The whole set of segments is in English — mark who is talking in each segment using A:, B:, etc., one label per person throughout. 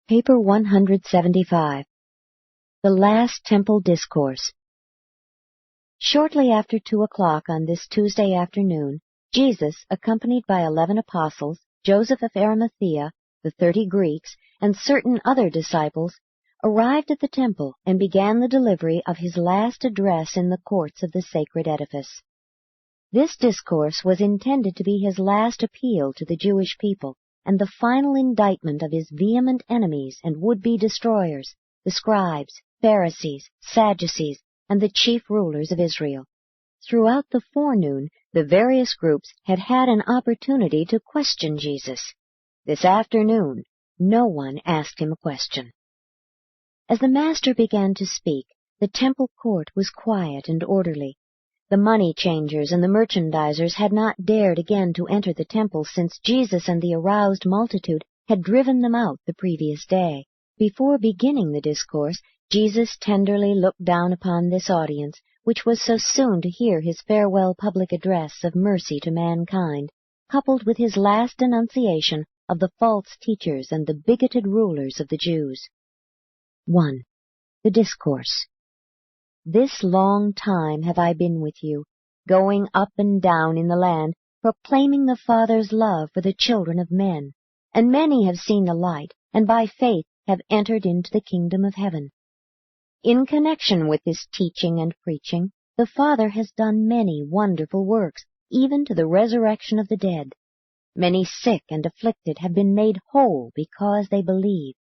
A: Paper 175. The Last Temple Discourse. Shortly after 2 o'clock on this Tuesday afternoon, Jesus, accompanied by 11 apostles, Joseph of Arimathea, the 30 Greeks, and certain other disciples, arrived at the temple and began the delivery of his last address in the courts of the sacred edifice. This discourse was intended to be his last appeal to the Jewish people, and the final indictment of his vehement enemies and would-be destroyers, the scribes, Pharisees, Sadducees, and the chief rulers of Israel. Throughout the forenoon, the various groups had had an opportunity to question Jesus. This afternoon, no one asked him a question. As the Master began to speak, the temple court was quiet and orderly. The money changers and the merchandisers had not dared again to enter the temple since Jesus and the aroused multitude had driven them out the previous day. Before beginning the discourse, Jesus tenderly looked down upon this audience, which was so soon to hear his farewell public address of mercy to mankind, coupled with his last denunciation of the false teachers and the bigoted rulers of the Jews. 1. The Discourse. This long time have I been with you, going up and down in the land, proclaiming the Father's love for the children of men. And many have seen the light, and by faith have entered into the kingdom of heaven. In connection with this teaching and preaching, the Father has done many wonderful works, even to the resurrection of the dead. Many sick and afflicted have been made whole because they believe.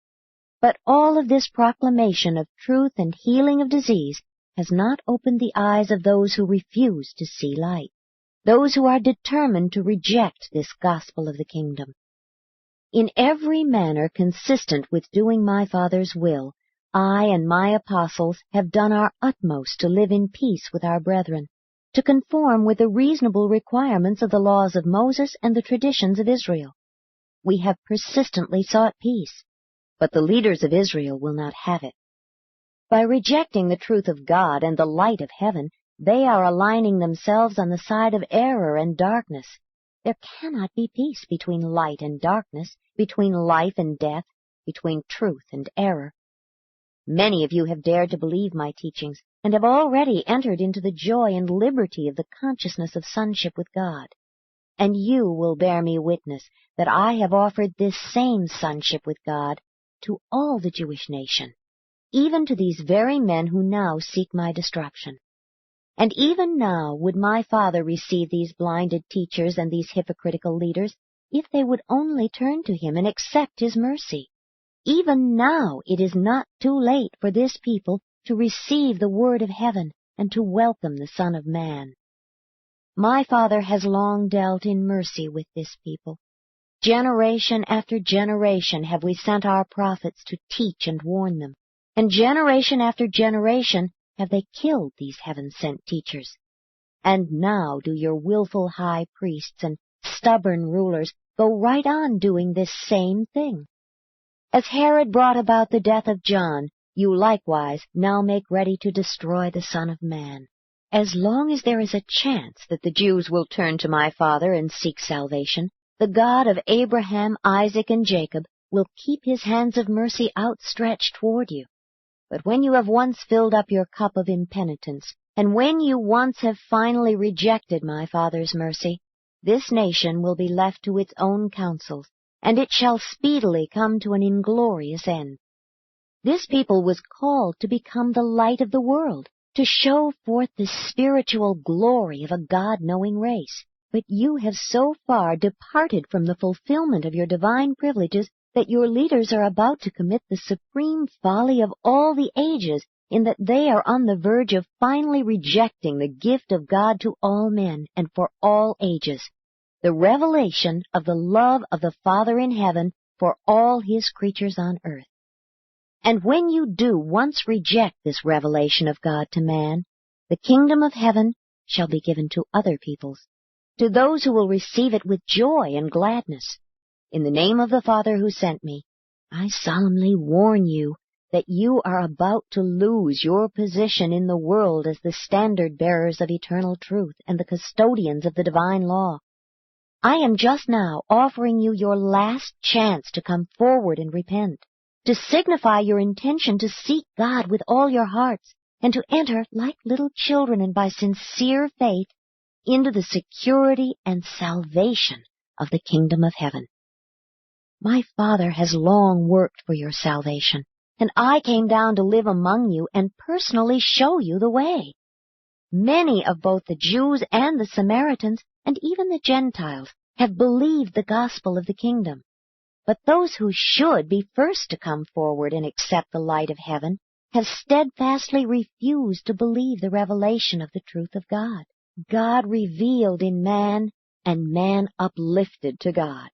A: But all of this proclamation of truth and healing of disease has not opened the eyes of those who refuse to see light, those who are determined to reject this gospel of the kingdom. In every manner consistent with doing my Father's will, I and my apostles have done our utmost to live in peace with our brethren, to conform with the reasonable requirements of the laws of Moses and the traditions of Israel. We have persistently sought peace, but the leaders of Israel will not have it. By rejecting the truth of God and the light of heaven, they are aligning themselves on the side of error and darkness. There cannot be peace between light and darkness, between life and death, between truth and error. Many of you have dared to believe my teachings, and have already entered into the joy and liberty of the consciousness of sonship with God. And you will bear me witness that I have offered this same sonship with God to all the Jewish nation, even to these very men who now seek my destruction. And even now would my Father receive these blinded teachers and these hypocritical leaders, if they would only turn to him and accept his mercy. Even now it is not too late for this people to receive the word of heaven and to welcome the Son of Man. My Father has long dealt in mercy with this people. Generation after generation have we sent our prophets to teach and warn them, and generation after generation have they killed these heaven-sent teachers. And now do your willful high priests and stubborn rulers go right on doing this same thing. As Herod brought about the death of John, you likewise now make ready to destroy the Son of Man. As long as there is a chance that the Jews will turn to my Father and seek salvation, the God of Abraham, Isaac, and Jacob will keep his hands of mercy outstretched toward you. But when you have once filled up your cup of impenitence, and when you once have finally rejected my Father's mercy, this nation will be left to its own counsels, and it shall speedily come to an inglorious end. This people was called to become the light of the world, to show forth the spiritual glory of a God-knowing race. But you have so far departed from the fulfillment of your divine privileges that your leaders are about to commit the supreme folly of all the ages, in that they are on the verge of finally rejecting the gift of God to all men and for all ages, the revelation of the love of the Father in heaven for all his creatures on earth. And when you do once reject this revelation of God to man, the kingdom of heaven shall be given to other peoples, to those who will receive it with joy and gladness. In the name of the Father who sent me, I solemnly warn you that you are about to lose your position in the world as the standard-bearers of eternal truth and the custodians of the divine law. I am just now offering you your last chance to come forward and repent. to signify your intention to seek God with all your hearts, and to enter, like little children and by sincere faith, into the security and salvation of the kingdom of heaven. My Father has long worked for your salvation, and I came down to live among you and personally show you the way. Many of both the Jews and the Samaritans, and even the Gentiles, have believed the gospel of the kingdom. But those who should be first to come forward and accept the light of heaven have steadfastly refused to believe the revelation of the truth of God. God revealed in man, and man uplifted to God.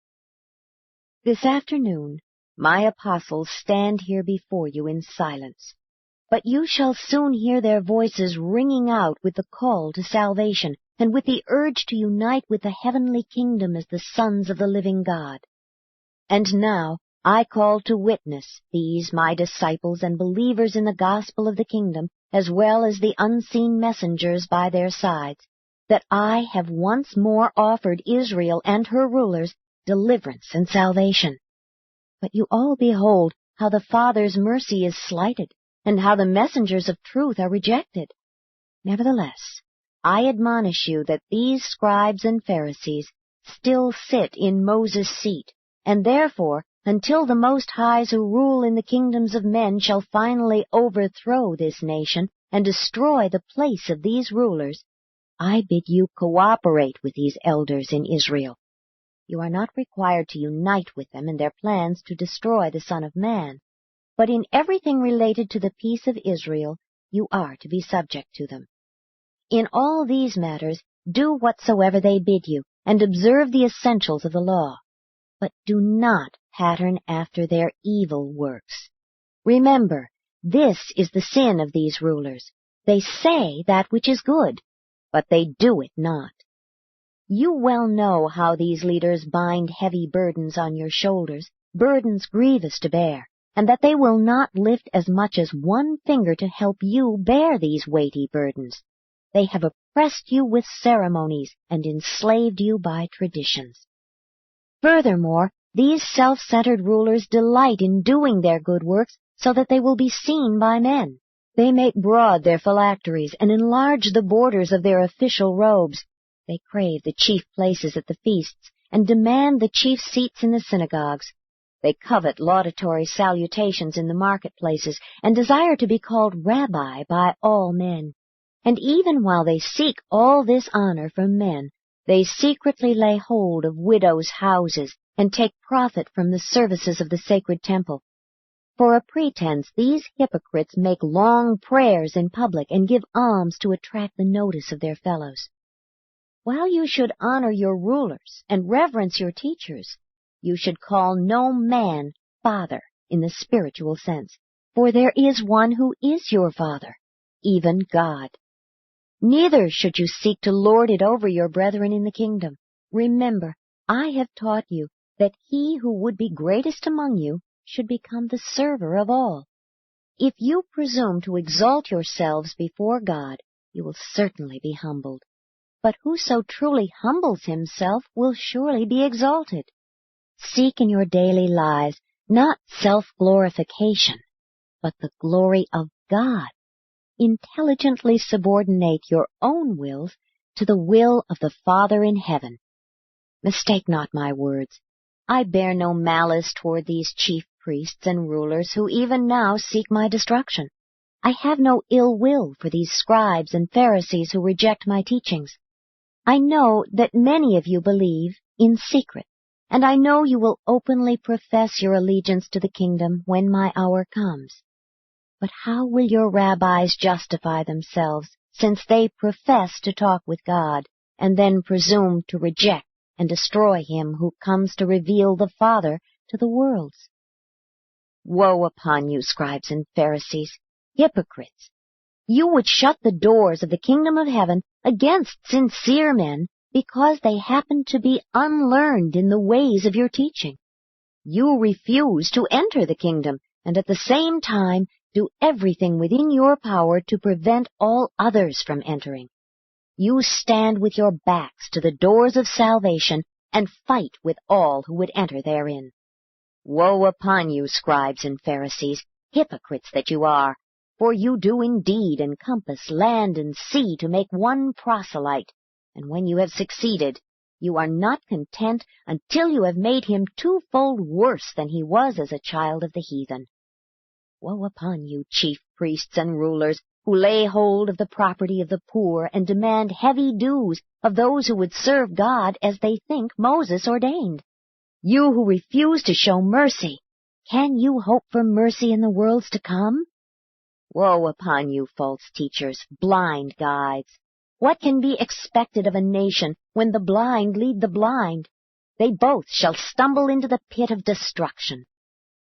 A: This afternoon, my apostles stand here before you in silence, but you shall soon hear their voices ringing out with the call to salvation and with the urge to unite with the heavenly kingdom as the sons of the living God. And now I call to witness these my disciples and believers in the gospel of the kingdom, as well as the unseen messengers by their sides, that I have once more offered Israel and her rulers deliverance and salvation. But you all behold how the Father's mercy is slighted, and how the messengers of truth are rejected. Nevertheless, I admonish you that these scribes and Pharisees still sit in Moses' seat, and therefore, until the Most Highs who rule in the kingdoms of men shall finally overthrow this nation and destroy the place of these rulers, I bid you cooperate with these elders in Israel. You are not required to unite with them in their plans to destroy the Son of Man, but in everything related to the peace of Israel, you are to be subject to them. In all these matters, do whatsoever they bid you, and observe the essentials of the law. But do not pattern after their evil works. Remember, this is the sin of these rulers. They say that which is good, but they do it not. You well know how these leaders bind heavy burdens on your shoulders, burdens grievous to bear, and that they will not lift as much as one finger to help you bear these weighty burdens. They have oppressed you with ceremonies and enslaved you by traditions. Furthermore, these self-centered rulers delight in doing their good works so that they will be seen by men. They make broad their phylacteries and enlarge the borders of their official robes. They crave the chief places at the feasts and demand the chief seats in the synagogues. They covet laudatory salutations in the marketplaces and desire to be called rabbi by all men. And even while they seek all this honor from men, they secretly lay hold of widows' houses and take profit from the services of the sacred temple. For a pretense, these hypocrites make long prayers in public and give alms to attract the notice of their fellows. While you should honor your rulers and reverence your teachers, you should call no man father in the spiritual sense, for there is one who is your Father, even God. Neither should you seek to lord it over your brethren in the kingdom. Remember, I have taught you that he who would be greatest among you should become the server of all. If you presume to exalt yourselves before God, you will certainly be humbled. But whoso truly humbles himself will surely be exalted. Seek in your daily lives not self-glorification, but the glory of God. Intelligently subordinate your own wills to the will of the Father in heaven. Mistake not my words. I bear no malice toward these chief priests and rulers who even now seek my destruction. I have no ill will for these scribes and Pharisees who reject my teachings. I know that many of you believe in secret, and I know you will openly profess your allegiance to the kingdom when my hour comes. But how will your rabbis justify themselves, since they profess to talk with God, and then presume to reject and destroy him who comes to reveal the Father to the worlds? Woe upon you, scribes and Pharisees, hypocrites! You would shut the doors of the kingdom of heaven against sincere men because they happen to be unlearned in the ways of your teaching. You refuse to enter the kingdom, and at the same time do everything within your power to prevent all others from entering. You stand with your backs to the doors of salvation and fight with all who would enter therein. Woe upon you, scribes and Pharisees, hypocrites that you are! For you do indeed encompass land and sea to make one proselyte, and when you have succeeded, you are not content until you have made him twofold worse than he was as a child of the heathen. Woe upon you, chief priests and rulers, who lay hold of the property of the poor and demand heavy dues of those who would serve God as they think Moses ordained. You who refuse to show mercy, can you hope for mercy in the worlds to come? Woe upon you, false teachers, blind guides! What can be expected of a nation when the blind lead the blind? They both shall stumble into the pit of destruction.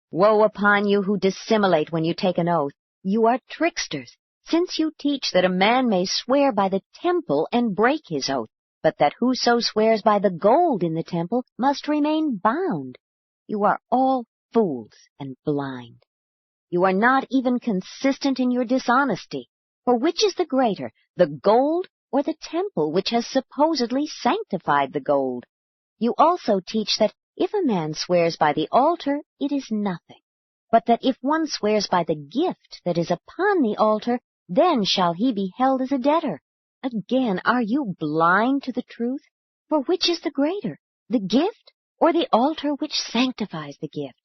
A: Woe upon you who dissimulate when you take an oath! You are tricksters, since you teach that a man may swear by the temple and break his oath, but that whoso swears by the gold in the temple must remain bound. You are all fools and blind. You are not even consistent in your dishonesty. For which is the greater, the gold or the temple which has supposedly sanctified the gold? You also teach that if a man swears by the altar, it is nothing, but that if one swears by the gift that is upon the altar, then shall he be held as a debtor. Again, are you blind to the truth? For which is the greater, the gift or the altar which sanctifies the gift?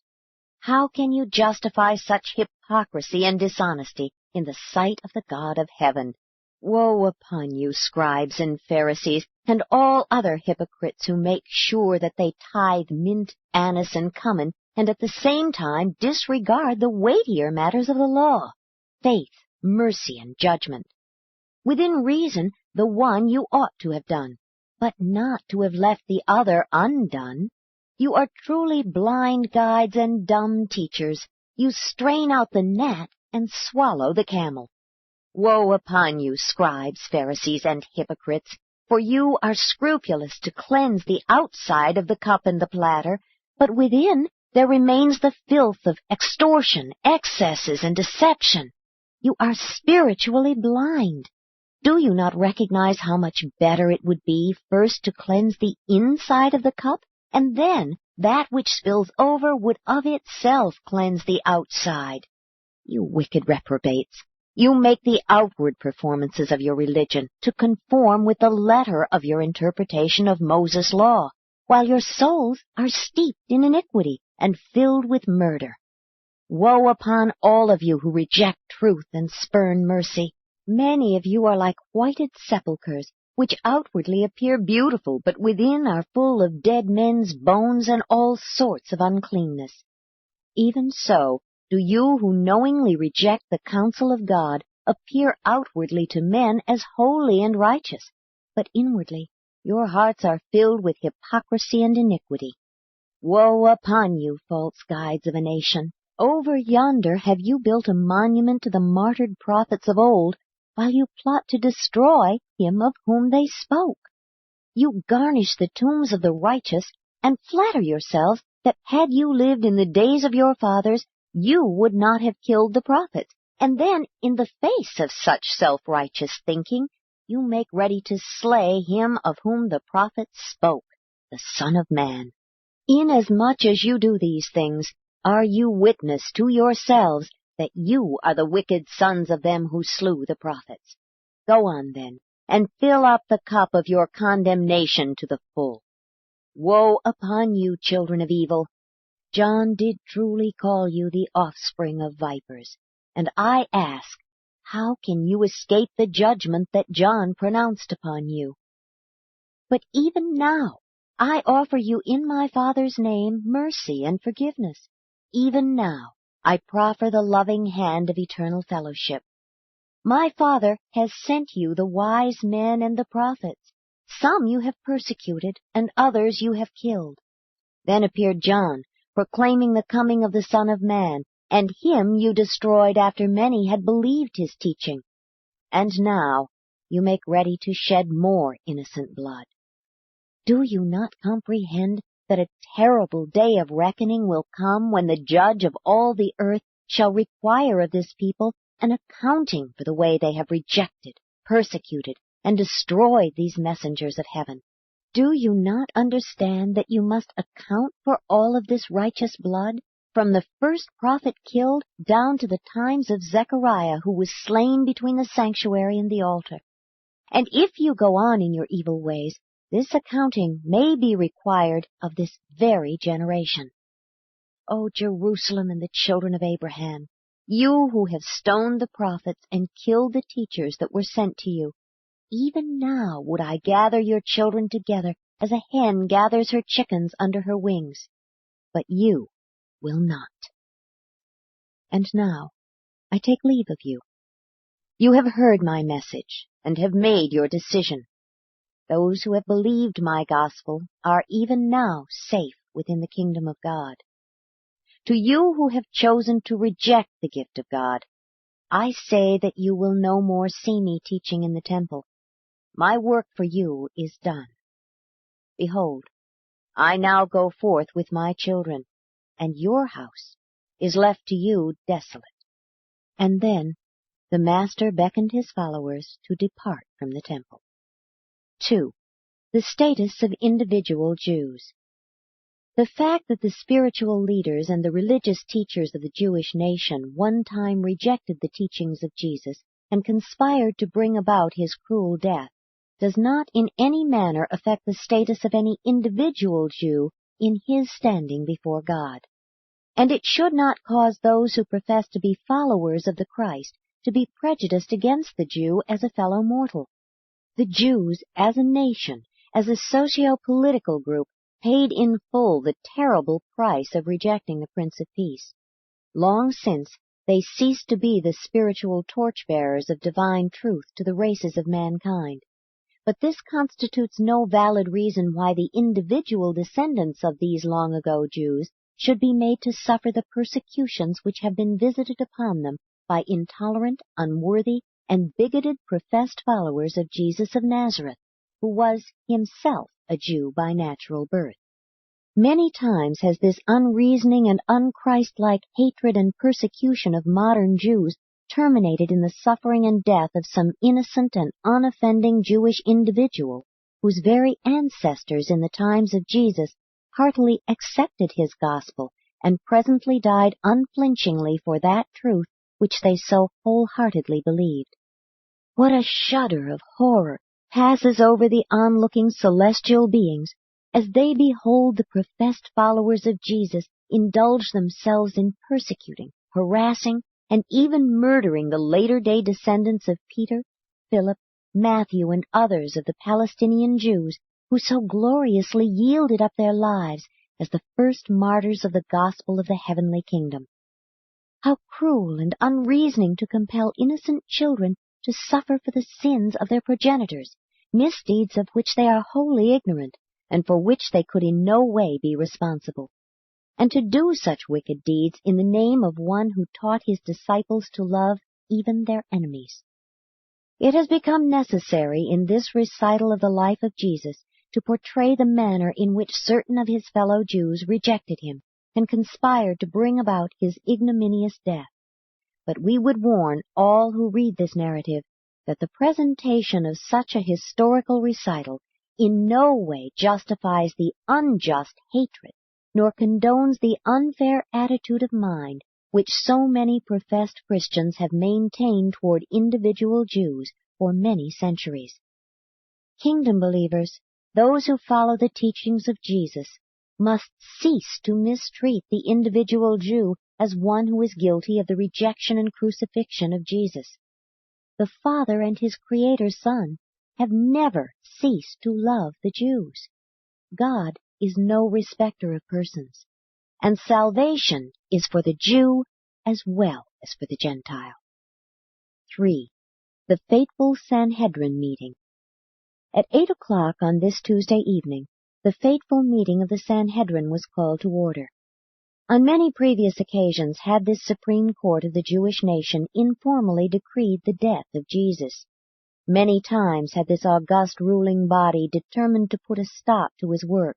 A: How can you justify such hypocrisy and dishonesty in the sight of the God of heaven? Woe upon you, scribes and Pharisees, and all other hypocrites who make sure that they tithe mint, anise, and cumin, and at the same time disregard the weightier matters of the law, faith, mercy, and judgment. Within reason, the one you ought to have done, but not to have left the other undone. You are truly blind guides and dumb teachers. You strain out the gnat and swallow the camel. Woe upon you, scribes, Pharisees, and hypocrites, for you are scrupulous to cleanse the outside of the cup and the platter, but within there remains the filth of extortion, excesses, and deception. You are spiritually blind. Do you not recognize how much better it would be first to cleanse the inside of the cup, and then that which spills over would of itself cleanse the outside? You wicked reprobates! You make the outward performances of your religion to conform with the letter of your interpretation of Moses' law, while your souls are steeped in iniquity and filled with murder. Woe upon all of you who reject truth and spurn mercy! Many of you are like whited sepulchres, which outwardly appear beautiful, but within are full of dead men's bones and all sorts of uncleanness. Even so, do you who knowingly reject the counsel of God appear outwardly to men as holy and righteous, but inwardly your hearts are filled with hypocrisy and iniquity. Woe upon you, false guides of a nation! Over yonder have you built a monument to the martyred prophets of old, while you plot to destroy him of whom they spoke. You garnish the tombs of the righteous, and flatter yourselves that had you lived in the days of your fathers, you would not have killed the prophets. And then, in the face of such self-righteous thinking, you make ready to slay him of whom the prophets spoke, the Son of Man. Inasmuch as you do these things, are you witness to yourselves that you are the wicked sons of them who slew the prophets? Go on, then, and fill up the cup of your condemnation to the full. Woe upon you, children of evil! John did truly call you the offspring of vipers, and I ask, how can you escape the judgment that John pronounced upon you? But even now I offer you in my Father's name mercy and forgiveness. Even now I proffer the loving hand of eternal fellowship. My Father has sent you the wise men and the prophets. Some you have persecuted, and others you have killed. Then appeared John, proclaiming the coming of the Son of Man, and him you destroyed after many had believed his teaching. And now you make ready to shed more innocent blood. Do you not comprehend that a terrible day of reckoning will come when the Judge of all the earth shall require of this people an accounting for the way they have rejected, persecuted, and destroyed these messengers of heaven? Do you not understand that you must account for all of this righteous blood, from the first prophet killed down to the times of Zechariah, who was slain between the sanctuary and the altar? And if you go on in your evil ways, this accounting may be required of this very generation. O Jerusalem and the children of Abraham, you who have stoned the prophets and killed the teachers that were sent to you, even now would I gather your children together as a hen gathers her chickens under her wings. But you will not. And now I take leave of you. You have heard my message and have made your decision. Those who have believed my gospel are even now safe within the kingdom of God. To you who have chosen to reject the gift of God, I say that you will no more see me teaching in the temple. My work for you is done. Behold, I now go forth with my children, and your house is left to you desolate. And then the master beckoned his followers to depart from the temple. 2. The status of individual Jews. The fact that the spiritual leaders and the religious teachers of the Jewish nation one time rejected the teachings of Jesus and conspired to bring about his cruel death does not in any manner affect the status of any individual Jew in his standing before God. And it should not cause those who profess to be followers of the Christ to be prejudiced against the Jew as a fellow mortal. The Jews, as a nation, as a socio-political group, paid in full the terrible price of rejecting the Prince of Peace. Long since, they ceased to be the spiritual torchbearers of divine truth to the races of mankind. But this constitutes no valid reason why the individual descendants of these long-ago Jews should be made to suffer the persecutions which have been visited upon them by intolerant, unworthy, and bigoted professed followers of Jesus of Nazareth, who was himself a Jew by natural birth. Many times has this unreasoning and unchristlike hatred and persecution of modern Jews terminated in the suffering and death of some innocent and unoffending Jewish individual, whose very ancestors in the times of Jesus heartily accepted his gospel and presently died unflinchingly for that truth which they so wholeheartedly believed. What a shudder of horror passes over the onlooking celestial beings as they behold the professed followers of Jesus indulge themselves in persecuting, harassing, and even murdering the later-day descendants of Peter, Philip, Matthew, and others of the Palestinian Jews who so gloriously yielded up their lives as the first martyrs of the gospel of the heavenly kingdom. How cruel and unreasoning to compel innocent children to suffer for the sins of their progenitors, misdeeds of which they are wholly ignorant, and for which they could in no way be responsible. And to do such wicked deeds in the name of one who taught his disciples to love even their enemies. It has become necessary in this recital of the life of Jesus to portray the manner in which certain of his fellow Jews rejected him and conspired to bring about his ignominious death. But we would warn all who read this narrative that the presentation of such a historical recital in no way justifies the unjust hatred nor condones the unfair attitude of mind which so many professed Christians have maintained toward individual Jews for many centuries. Kingdom believers, those who follow the teachings of Jesus, must cease to mistreat the individual Jew as one who is guilty of the rejection and crucifixion of Jesus. The Father and his Creator's Son have never ceased to love the Jews. God is no respecter of persons, and salvation is for the Jew as well as for the Gentile. 3. The fateful Sanhedrin meeting. At 8 o'clock on this Tuesday evening, the fateful meeting of the Sanhedrin was called to order. On many previous occasions had this supreme court of the Jewish nation informally decreed the death of Jesus. Many times had this august ruling body determined to put a stop to his work,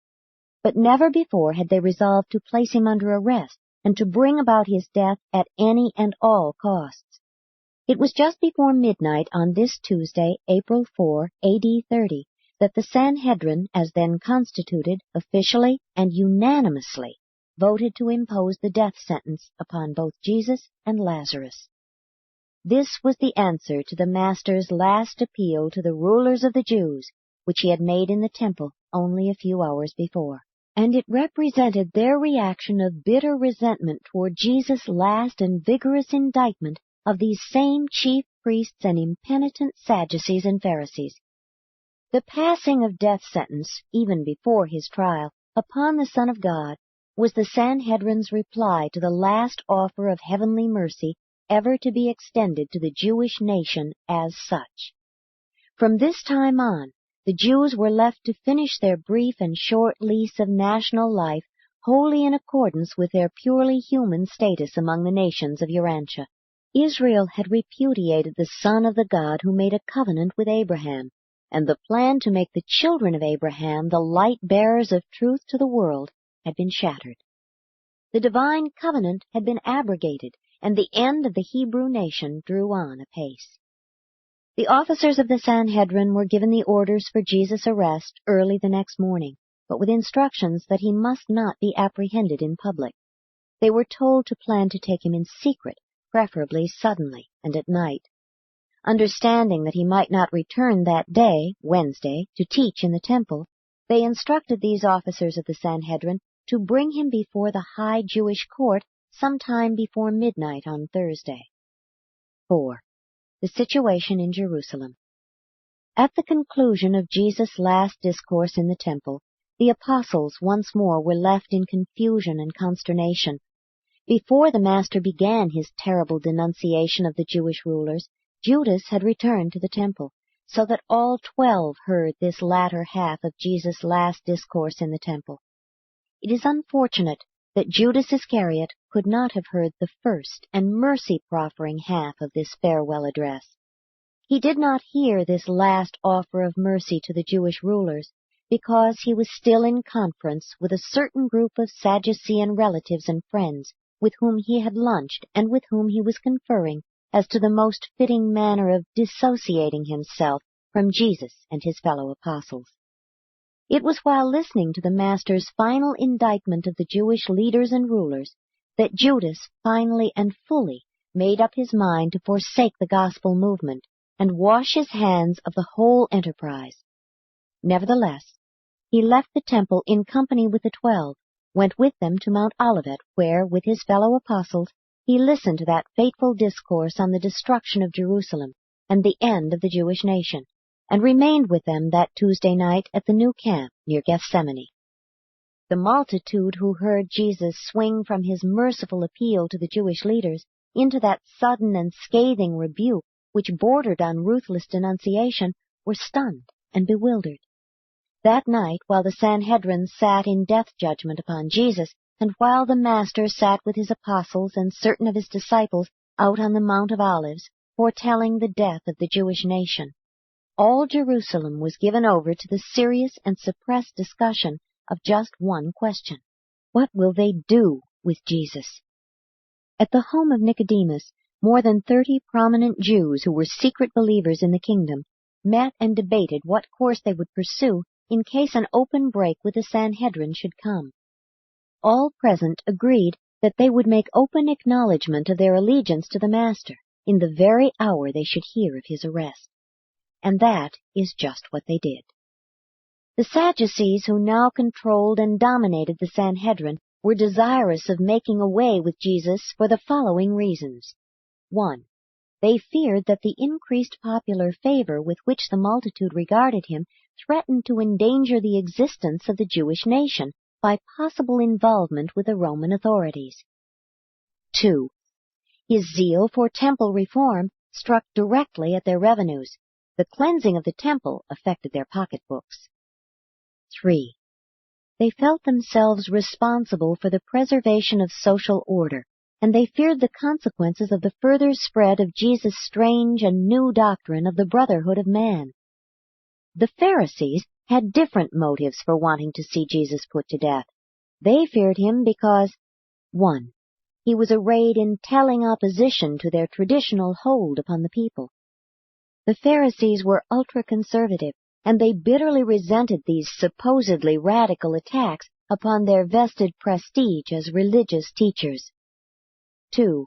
A: but never before had they resolved to place him under arrest and to bring about his death at any and all costs. It was just before midnight on this Tuesday, April 4, A.D. 30, that the Sanhedrin, as then constituted, officially and unanimously voted to impose the death sentence upon both Jesus and Lazarus. This was the answer to the Master's last appeal to the rulers of the Jews, which he had made in the temple only a few hours before. And it represented their reaction of bitter resentment toward Jesus' last and vigorous indictment of these same chief priests and impenitent Sadducees and Pharisees. The passing of death sentence, even before his trial, upon the Son of God was the Sanhedrin's reply to the last offer of heavenly mercy ever to be extended to the Jewish nation as such. From this time on, the Jews were left to finish their brief and short lease of national life wholly in accordance with their purely human status among the nations of Urantia. Israel had repudiated the Son of the God who made a covenant with Abraham, and the plan to make the children of Abraham the light-bearers of truth to the world had been shattered. The divine covenant had been abrogated, and the end of the Hebrew nation drew on apace. The officers of the Sanhedrin were given the orders for Jesus' arrest early the next morning, but with instructions that he must not be apprehended in public. They were told to plan to take him in secret, preferably suddenly and at night. Understanding that he might not return that day, Wednesday, to teach in the temple, they instructed these officers of the Sanhedrin to bring him before the high Jewish court sometime before midnight on Thursday. 4. The situation in Jerusalem. At the conclusion of Jesus' last discourse in the temple, the apostles once more were left in confusion and consternation. Before the Master began his terrible denunciation of the Jewish rulers, Judas had returned to the temple, so that all 12 heard this latter half of Jesus' last discourse in the temple. It is unfortunate that Judas Iscariot could not have heard the first and mercy-proffering half of this farewell address. He did not hear this last offer of mercy to the Jewish rulers because he was still in conference with a certain group of Sadducean relatives and friends with whom he had lunched and with whom he was conferring as to the most fitting manner of dissociating himself from Jesus and his fellow apostles. It was while listening to the Master's final indictment of the Jewish leaders and rulers that Judas finally and fully made up his mind to forsake the gospel movement and wash his hands of the whole enterprise. Nevertheless, he left the temple in company with the 12, went with them to Mount Olivet, where, with his fellow apostles, he listened to that fateful discourse on the destruction of Jerusalem and the end of the Jewish nation, and remained with them that Tuesday night at the new camp near Gethsemane. The multitude who heard Jesus swing from his merciful appeal to the Jewish leaders into that sudden and scathing rebuke which bordered on ruthless denunciation were stunned and bewildered. That night, while the Sanhedrin sat in death judgment upon Jesus, and while the Master sat with his apostles and certain of his disciples out on the Mount of Olives, foretelling the death of the Jewish nation, all Jerusalem was given over to the serious and suppressed discussion of just one question. What will they do with Jesus? At the home of Nicodemus, more than 30 prominent Jews who were secret believers in the kingdom met and debated what course they would pursue in case an open break with the Sanhedrin should come. All present agreed that they would make open acknowledgment of their allegiance to the Master in the very hour they should hear of his arrest. And that is just what they did. The Sadducees, who now controlled and dominated the Sanhedrin, were desirous of making away with Jesus for the following reasons. 1. They feared that the increased popular favor with which the multitude regarded him threatened to endanger the existence of the Jewish nation by possible involvement with the Roman authorities. 2. His zeal for temple reform struck directly at their revenues. The cleansing of the temple affected their pocketbooks. 3. They felt themselves responsible for the preservation of social order, and they feared the consequences of the further spread of Jesus' strange and new doctrine of the brotherhood of man. The Pharisees had different motives for wanting to see Jesus put to death. They feared him because, 1. He was arrayed in telling opposition to their traditional hold upon the people. The Pharisees were ultra-conservative, and they bitterly resented these supposedly radical attacks upon their vested prestige as religious teachers. 2.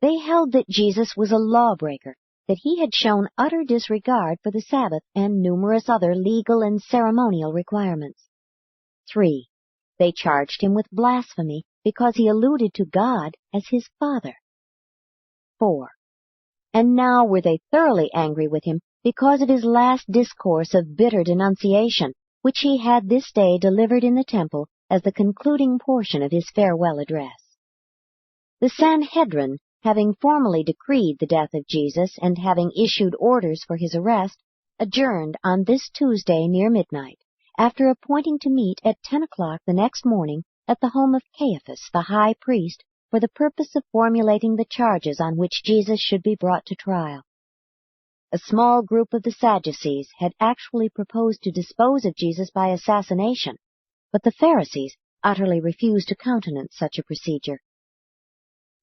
A: They held that Jesus was a lawbreaker, that he had shown utter disregard for the Sabbath and numerous other legal and ceremonial requirements. 3. They charged him with blasphemy because he alluded to God as his Father. 4. And now were they thoroughly angry with him because of his last discourse of bitter denunciation, which he had this day delivered in the temple as the concluding portion of his farewell address. The Sanhedrin, having formally decreed the death of Jesus and having issued orders for his arrest, adjourned on this Tuesday near midnight, after appointing to meet at 10 o'clock the next morning at the home of Caiaphas, the high priest, for the purpose of formulating the charges on which Jesus should be brought to trial. A small group of the Sadducees had actually proposed to dispose of Jesus by assassination, but the Pharisees utterly refused to countenance such a procedure.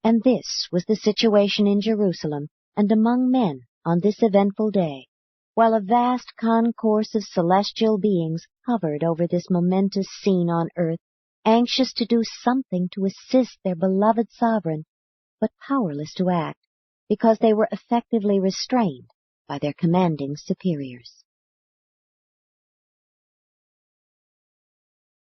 A: And this was the situation in Jerusalem and among men on this eventful day, while a vast concourse of celestial beings hovered over this momentous scene on earth, anxious to do something to assist their beloved sovereign, but powerless to act, because they were effectively restrained by their commanding superiors.